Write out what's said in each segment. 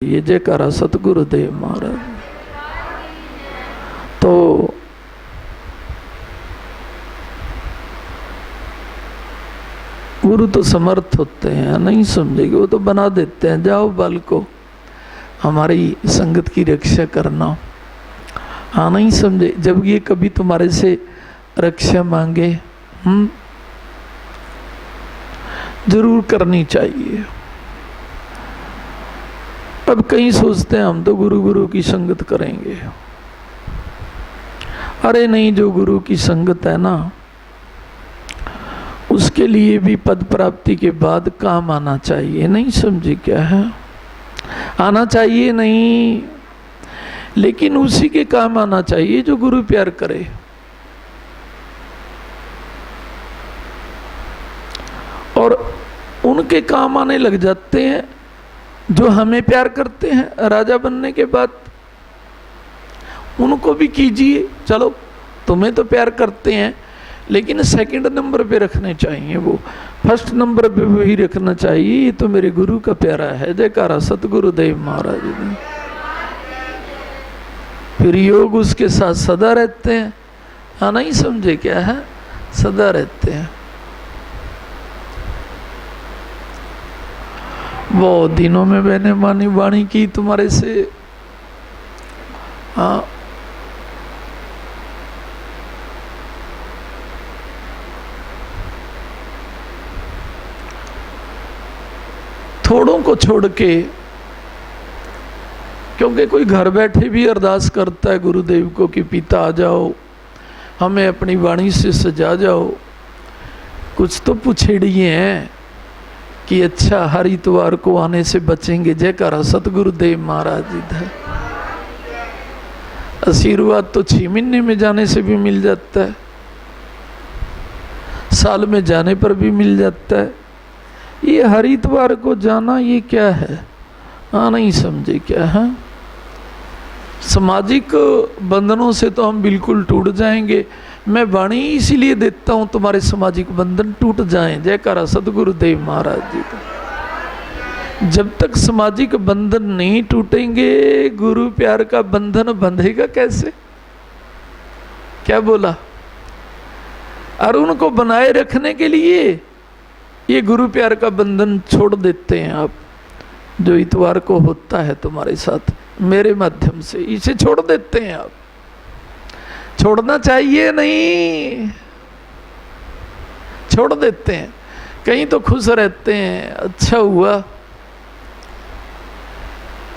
ये जयकारा सतगुरुदेव महाराज। तो गुरु तो समर्थ होते हैं, नहीं समझेंगे वो तो बना देते हैं, जाओ बल को हमारी संगत की रक्षा करना। हाँ नहीं समझे, जब ये कभी तुम्हारे से रक्षा मांगे जरूर करनी चाहिए। अब कई सोचते हैं हम तो गुरु गुरु की संगत करेंगे। अरे नहीं, जो गुरु की संगत है ना उसके लिए भी पद प्राप्ति के बाद काम आना चाहिए। नहीं समझे क्या है, आना चाहिए नहीं, लेकिन उसी के काम आना चाहिए जो गुरु प्यार करे। और उनके काम आने लग जाते हैं जो हमें प्यार करते हैं। राजा बनने के बाद उनको भी कीजिए, चलो तुम्हें तो प्यार करते हैं लेकिन सेकंड नंबर पे रखने चाहिए, वो फर्स्ट नंबर पे वही रखना चाहिए, ये तो मेरे गुरु का प्यारा है। जयकारा सतगुरुदेव महाराज जी। फिर योग उसके साथ सदा रहते हैं। हाँ नहीं समझे क्या है, सदा रहते हैं। वो दिनों में मैंने मानी वाणी की तुम्हारे से। हाँ थोड़ों को छोड़ के, क्योंकि कोई घर बैठे भी अरदास करता है गुरुदेव को कि पिता आ जाओ, हमें अपनी वाणी से सजा जाओ। कुछ तो पुछेड़िए हैं कि अच्छा हर इतवार को आने से बचेंगे। जयकारा सतगुरुदेव महाराज जी था। आशीर्वाद तो 6 महीने में जाने से भी मिल जाता है, साल में जाने पर भी मिल जाता है। ये हर इतवार को जाना ये क्या है, हाँ नहीं समझे क्या है। सामाजिक बंधनों से तो हम बिल्कुल टूट जाएंगे। मैं वाणी इसीलिए देता हूं तुम्हारे सामाजिक बंधन टूट जाएं। जयकारा सतगुरुदेव महाराज जी का। जब तक सामाजिक बंधन नहीं टूटेंगे गुरु प्यार का बंधन बंधेगा कैसे। क्या बोला, और उनको बनाए रखने के लिए ये गुरु प्यार का बंधन छोड़ देते हैं आप, जो इतवार को होता है तुम्हारे साथ मेरे माध्यम से, इसे छोड़ देते हैं आप। छोड़ना चाहिए नहीं, छोड़ देते हैं। कहीं तो खुश रहते हैं, अच्छा हुआ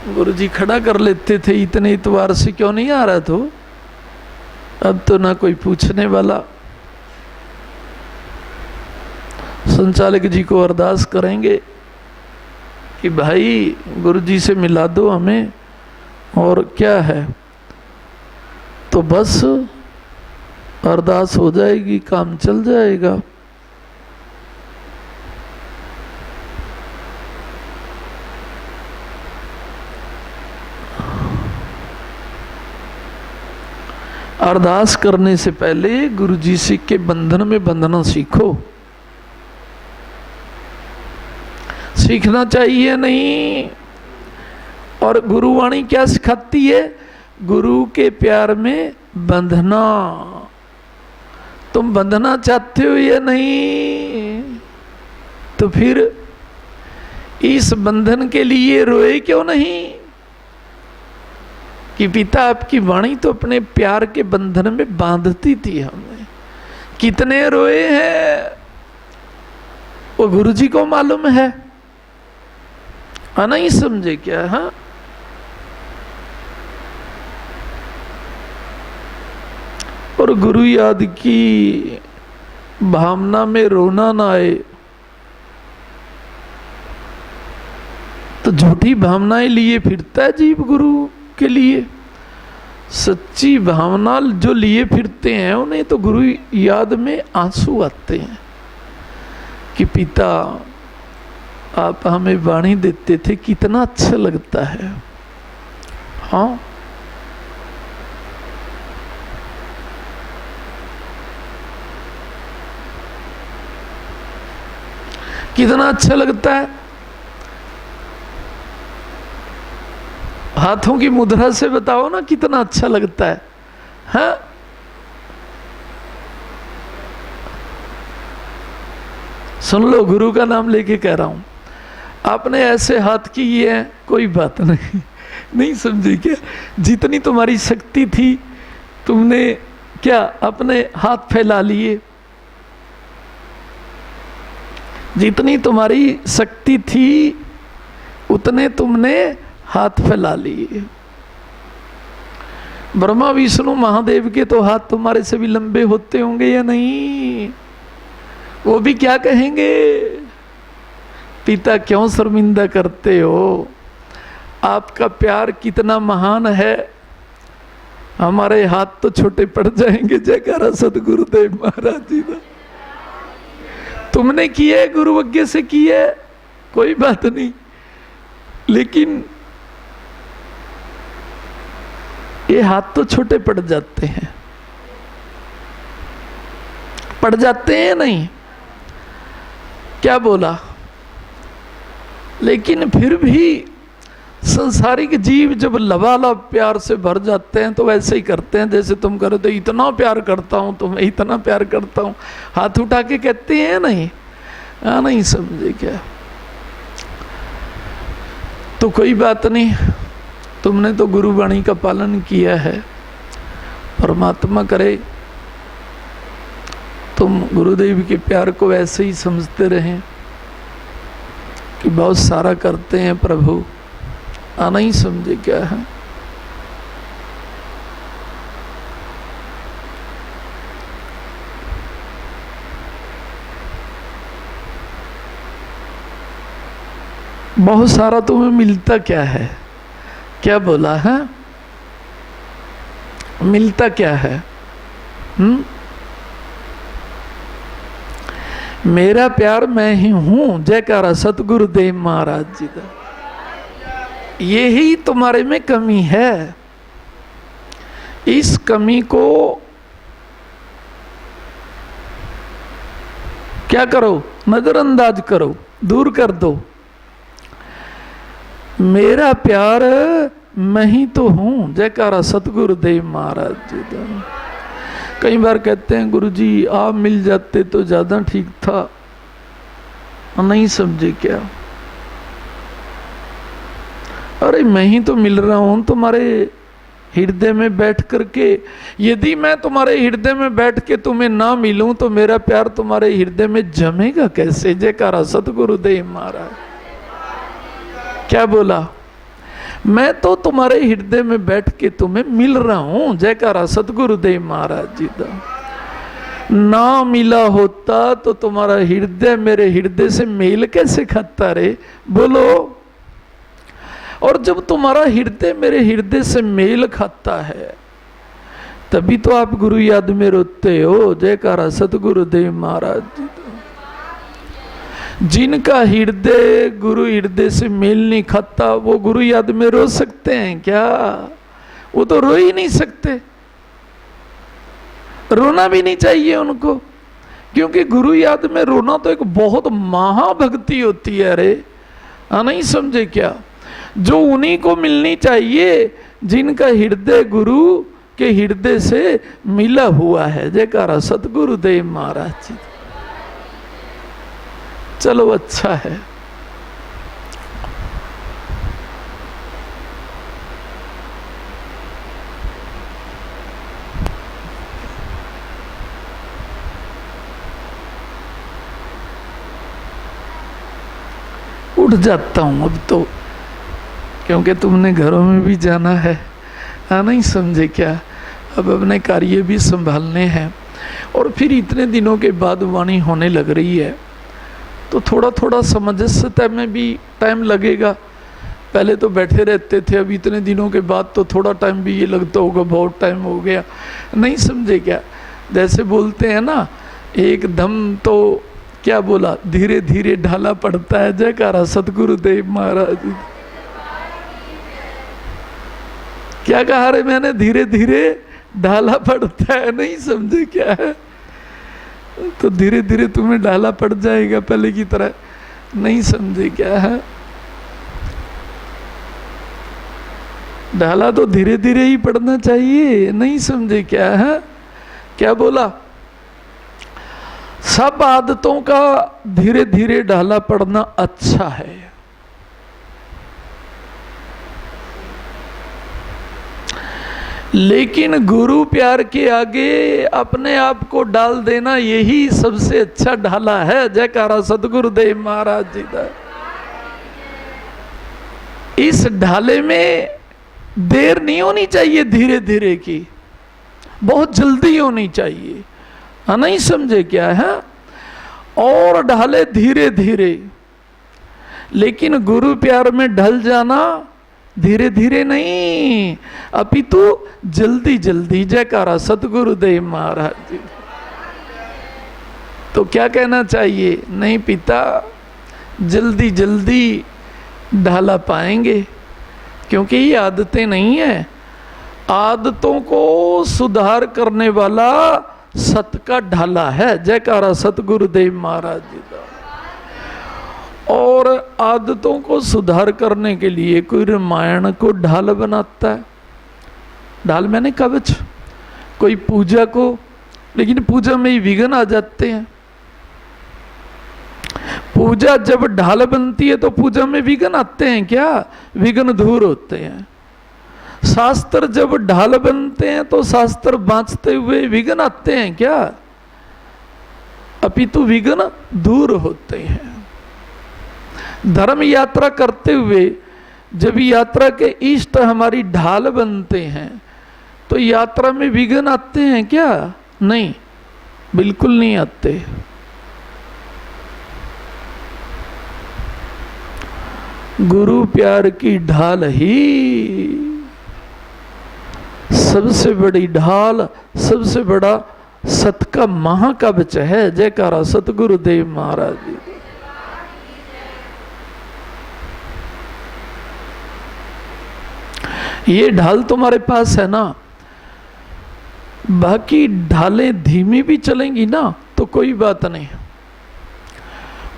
गुरुजी खड़ा कर लेते थे, इतने इतवार से क्यों नहीं आ रहा तो। अब तो ना कोई पूछने वाला। संचालक जी को अरदास करेंगे कि भाई गुरुजी से मिला दो हमें, और क्या है, तो बस अरदास हो जाएगी, काम चल जाएगा। अरदास करने से पहले गुरुजी से के बंधन में बंधना सीखो। सीखना चाहिए नहीं। और गुरुवाणी क्या सिखाती है, गुरु के प्यार में बंधना। तुम बंधना चाहते हो या नहीं, तो फिर इस बंधन के लिए रोए क्यों नहीं कि पिता आपकी वाणी तो अपने प्यार के बंधन में बांधती थी हमें। कितने रोए हैं वो गुरुजी को मालूम है। नहीं समझे क्या। हाँ और गुरु याद की भावना में रोना ना आए तो झूठी भावनाएं लिए फिरता है जीव गुरु के लिए। सच्ची भावना जो लिए फिरते हैं उन्हें तो गुरु याद में आंसू आते हैं कि पिता आप हमें वाणी देते थे, कितना अच्छा लगता है। हाँ कितना अच्छा लगता है। हाथों की मुद्रा से बताओ ना कितना अच्छा लगता है। हाँ, सुन लो, गुरु का नाम लेके कह रहा हूं। आपने ऐसे हाथ किए हैं, कोई बात नहीं, नहीं समझे क्या? जितनी तुम्हारी शक्ति थी तुमने क्या अपने हाथ फैला लिए, जितनी तुम्हारी शक्ति थी उतने तुमने हाथ फैला लिए। ब्रह्मा विष्णु महादेव के तो हाथ तुम्हारे से भी लंबे होते होंगे या नहीं? वो भी क्या कहेंगे, पिता क्यों शर्मिंदा करते हो, आपका प्यार कितना महान है, हमारे हाथ तो छोटे पड़ जाएंगे। जयकारा सतगुरुदेव महाराज जी का। तुमने किए, गुरुवज्ञ से किए, कोई बात नहीं, लेकिन ये हाथ तो छोटे पड़ जाते हैं, पड़ जाते हैं नहीं, क्या बोला? लेकिन फिर भी संसारिक जीव जब लबालब प्यार से भर जाते हैं तो वैसे ही करते हैं जैसे तुम करो। तो इतना प्यार करता हूं तुम्हें, इतना प्यार करता हूं, हाथ उठा के कहते हैं नहीं? हाँ, नहीं समझे क्या? तो कोई बात नहीं, तुमने तो गुरुवाणी का पालन किया है। परमात्मा करे तुम गुरुदेव के प्यार को ऐसे ही समझते रहें कि बहुत सारा करते हैं प्रभु, आना ही समझे क्या है। बहुत सारा तुम्हें मिलता क्या है? क्या बोला है? मिलता क्या है? मेरा प्यार मैं ही हूं। जयकारा सतगुरुदेव महाराज जी का। यही तुम्हारे में कमी है। इस कमी को क्या करो? नजरअंदाज करो, दूर कर दो। मेरा प्यार मैं ही तो हूं। जयकारा सतगुरुदेव महाराज जी का। कई बार कहते हैं गुरुजी आप मिल जाते तो ज्यादा ठीक था, नहीं समझे क्या? अरे मैं ही तो मिल रहा हूं तुम्हारे हृदय में बैठ करके। यदि मैं तुम्हारे हृदय में बैठ के तुम्हें ना मिलूं तो मेरा प्यार तुम्हारे हृदय में जमेगा कैसे? जयकारा सतगुरुदेव महाराज। क्या बोला? मैं तो तुम्हारे हृदय में बैठ के तुम्हें मिल रहा हूं। जयकारा सतगुरुदेव महाराज जी का। ना मिला होता तो तुम्हारा हृदय मेरे हृदय से मेल कैसे खाता रे? बोलो। और जब तुम्हारा हृदय मेरे हृदय से मेल खाता है तभी तो आप गुरु याद में रोते हो। जयकारा सतगुरुदेव महाराज जी का। जिनका हृदय गुरु हृदय से मेल नहीं खाता वो गुरु याद में रो सकते हैं क्या? वो तो रो ही नहीं सकते, रोना भी नहीं चाहिए उनको, क्योंकि गुरु याद में रोना तो एक बहुत महाभक्ति होती है। अरे नहीं समझे क्या? जो उन्हीं को मिलनी चाहिए जिनका हृदय गुरु के हृदय से मिला हुआ है। जयकारा सतगुरुदेव महाराज जी। चलो अच्छा है। उठ जाता हूं अब तो, क्योंकि तुमने घरों में भी जाना है। हाँ नहीं समझे क्या? अब अपने कार्य भी संभालने हैं और फिर इतने दिनों के बाद वाणी होने लग रही है तो थोड़ा थोड़ा समंजसता में भी टाइम लगेगा। पहले तो बैठे रहते थे, अब इतने दिनों के बाद तो थोड़ा टाइम भी ये लगता होगा बहुत टाइम हो गया। नहीं समझे क्या? जैसे बोलते हैं ना, एकदम तो क्या बोला, धीरे धीरे ढाला पड़ता है। जयकारा सतगुरुदेव महाराज। क्या कहा रे मैंने? धीरे धीरे ढाला पड़ता है। नहीं समझे क्या है? तो धीरे धीरे तुम्हें ढाला पड़ जाएगा पहले की तरह। नहीं समझे क्या है? ढाला तो धीरे धीरे ही पढ़ना चाहिए, नहीं समझे क्या है? क्या बोला? सब आदतों का धीरे धीरे ढाला पढ़ना अच्छा है। लेकिन गुरु प्यार के आगे अपने आप को डाल देना यही सबसे अच्छा ढाला है। जयकारा सतगुरुदेव महाराज जी का। इस ढाले में देर नहीं होनी चाहिए, धीरे धीरे की, बहुत जल्दी होनी चाहिए। हाँ, नहीं समझे क्या है? और ढाले धीरे धीरे, लेकिन गुरु प्यार में ढल जाना धीरे धीरे नहीं, अपितु जल्दी जल्दी। जयकारा सतगुरुदेव महाराज जी। तो क्या कहना चाहिए? नहीं पिता, जल्दी जल्दी ढाला पाएंगे, क्योंकि ये आदतें नहीं है। आदतों को सुधार करने वाला सत का ढाला है। जयकारा सतगुरुदेव महाराज जी का। और आदतों को सुधार करने के लिए कोई रामायण को ढाल बनाता है। ढाल मैंने कवच, कोई पूजा को, लेकिन पूजा में ही विघ्न आ जाते हैं। पूजा जब ढाल बनती है तो पूजा में विघ्न आते हैं क्या? विघ्न दूर होते हैं। शास्त्र जब ढाल बनते हैं तो शास्त्र बाँचते हुए विघ्न आते हैं क्या? अपितु विघ्न दूर होते हैं। धर्म यात्रा करते हुए जब यात्रा के इष्ट हमारी ढाल बनते हैं तो यात्रा में विघ्न आते हैं क्या? नहीं, बिल्कुल नहीं आते। गुरु प्यार की ढाल ही सबसे बड़ी ढाल, सबसे बड़ा सत का महाकवच है। जयकारा सतगुरुदेव महाराज जी। ये ढाल तुम्हारे पास है ना, बाकी ढालें धीमी भी चलेंगी ना तो कोई बात नहीं,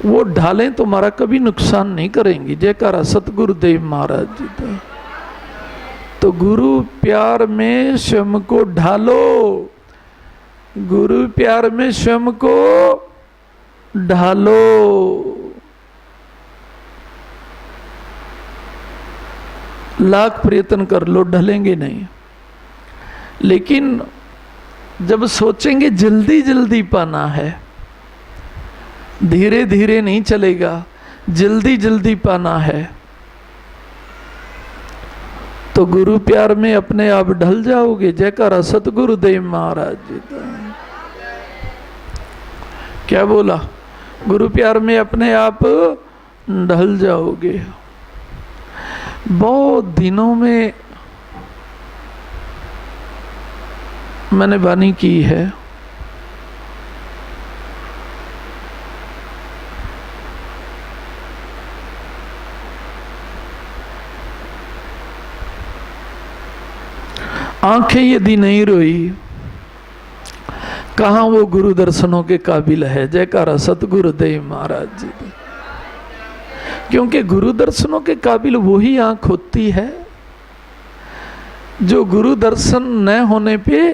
वो ढालें तुम्हारा कभी नुकसान नहीं करेंगी। जयकारा सतगुरुदेव महाराज जी का। तो गुरु प्यार में स्वयं को ढालो, गुरु प्यार में स्वयं को ढालो। लाख प्रयत्न कर लो, ढलेंगे नहीं। लेकिन जब सोचेंगे जल्दी जल्दी पाना है, धीरे धीरे नहीं चलेगा, जल्दी जल्दी पाना है, तो गुरु प्यार में अपने आप ढल जाओगे। जयकारा सतगुरुदेव महाराज जी का। क्या बोला? गुरु प्यार में अपने आप ढल जाओगे। बहुत दिनों में मैंने वाणी की है, आंखें यदि नहीं रोई, कहाँ वो गुरु दर्शनों के काबिल है। जयकारा सतगुरुदेव महाराज जी की। क्योंकि गुरु दर्शनों के काबिल वही आंख होती है जो गुरु दर्शन न होने पे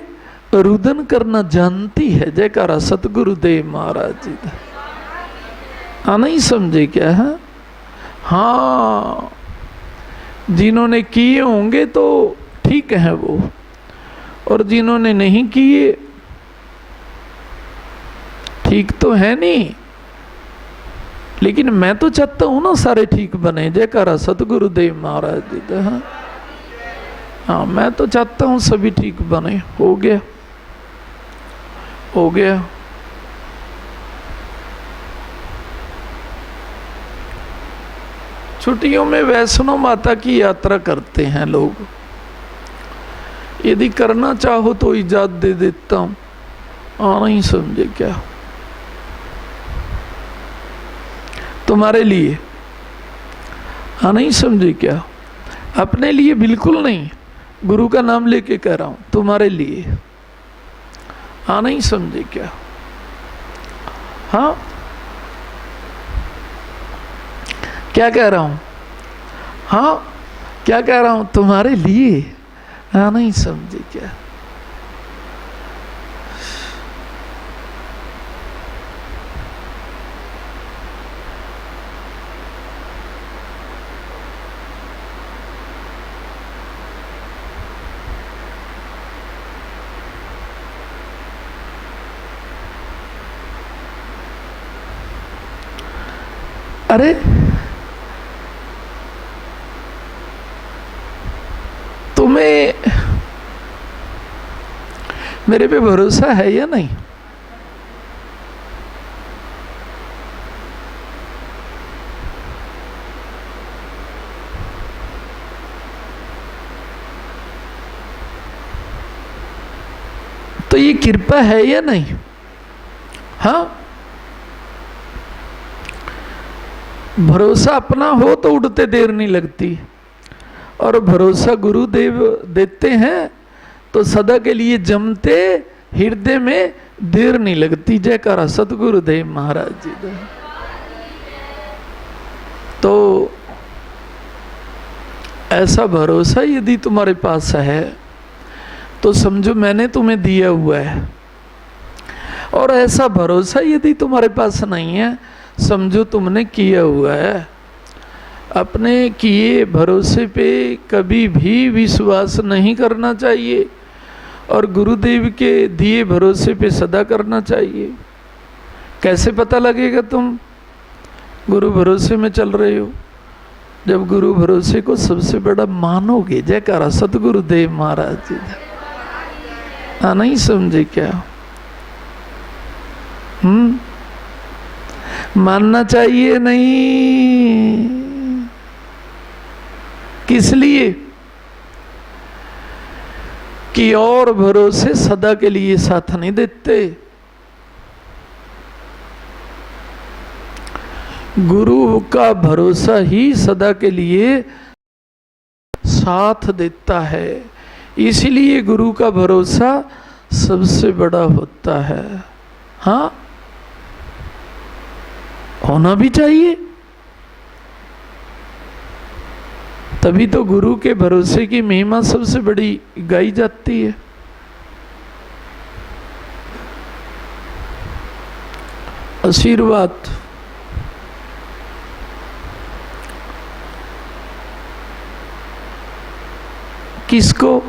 रुदन करना जानती है। जयकारा सतगुरुदेव महाराज जी का। हाँ, नहीं समझे क्या है? हाँ, जिन्होंने किए होंगे तो ठीक है वो, और जिन्होंने नहीं किए ठीक तो है नहीं, लेकिन मैं तो चाहता हूं ना सारे ठीक बने। जयकारा सतगुरुदेव महाराज जी का। हाँ, मैं तो चाहता हूं सभी ठीक बने। हो गया, हो गया। छुट्टियों में वैष्णो माता की यात्रा करते हैं लोग। यदि करना चाहो तो इजाजत दे देता हूं। नहीं समझे क्या? तुम्हारे लिए। हाँ, नहीं समझे क्या? अपने लिए बिल्कुल नहीं, गुरु का नाम लेके कह रहा हूं, तुम्हारे लिए। हाँ, नहीं समझे क्या? हाँ, क्या कह रहा हूं? हाँ, क्या कह रहा हूं? तुम्हारे लिए। हाँ, नहीं समझे क्या? अरे तुम्हें मेरे पे भरोसा है या नहीं? तो ये कृपा है या नहीं? हाँ, भरोसा अपना हो तो उड़ते देर नहीं लगती, और भरोसा गुरुदेव देते हैं तो सदा के लिए जमते हृदय में देर नहीं लगती। जयकारा सतगुरुदेव महाराज जी का। तो ऐसा भरोसा यदि तुम्हारे पास है तो समझो मैंने तुम्हें दिया हुआ है, और ऐसा भरोसा यदि तुम्हारे पास नहीं है समझो तुमने किया हुआ है। अपने किए भरोसे पे कभी भी विश्वास नहीं करना चाहिए, और गुरुदेव के दिए भरोसे पे सदा करना चाहिए। कैसे पता लगेगा तुम गुरु भरोसे में चल रहे हो? जब गुरु भरोसे को सबसे बड़ा मानोगे। जयकारा सतगुरुदेव महाराज जी। हाँ, नहीं समझे क्या? मानना चाहिए नहीं? किस लिए? कि और भरोसे सदा के लिए साथ नहीं देते। गुरु का भरोसा ही सदा के लिए साथ देता है, इसलिए गुरु का भरोसा सबसे बड़ा होता है। हाँ, होना भी चाहिए, तभी तो गुरु के भरोसे की महिमा सबसे बड़ी गाई जाती है। आशीर्वाद किसको?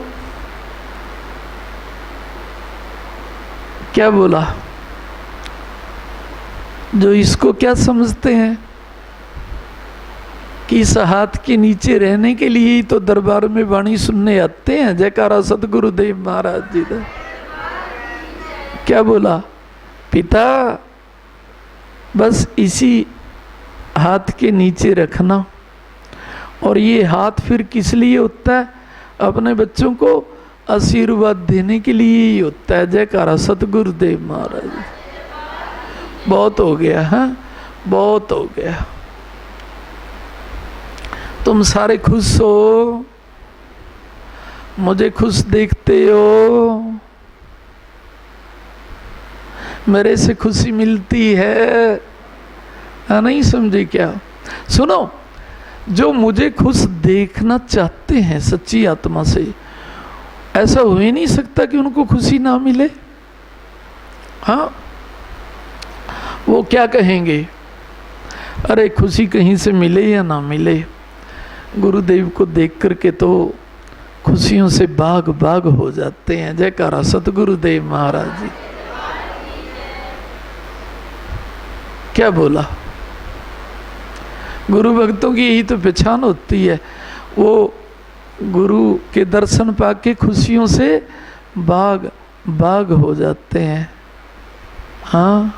क्या बोला? जो इसको क्या समझते हैं कि इस हाथ के नीचे रहने के लिए ही तो दरबार में वाणी सुनने आते हैं। जयकारा सतगुरुदेव महाराज जी का। क्या बोला? पिता बस इसी हाथ के नीचे रखना, और ये हाथ फिर किस लिए होता है? अपने बच्चों को आशीर्वाद देने के लिए ही होता है। जयकारा सतगुरुदेव महाराज। बहुत हो गया, हाँ बहुत हो गया। तुम सारे खुश हो, मुझे खुश देखते हो, मेरे से खुशी मिलती है। हाँ, नहीं समझे क्या? सुनो, जो मुझे खुश देखना चाहते हैं सच्ची आत्मा से, ऐसा हो ही नहीं सकता कि उनको खुशी ना मिले। हाँ, वो क्या कहेंगे? अरे खुशी कहीं से मिले या ना मिले, गुरुदेव को देख करके तो खुशियों से बाग बाग हो जाते हैं। जयकारा सतगुरुदेव महाराज जी। क्या बोला? गुरु भक्तों की यही तो पहचान होती है, वो गुरु के दर्शन पाके खुशियों से बाग बाग हो जाते हैं। हाँ,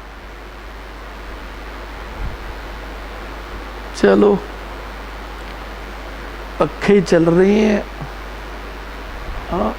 चलो पक्खे चल रही हैं। हाँ,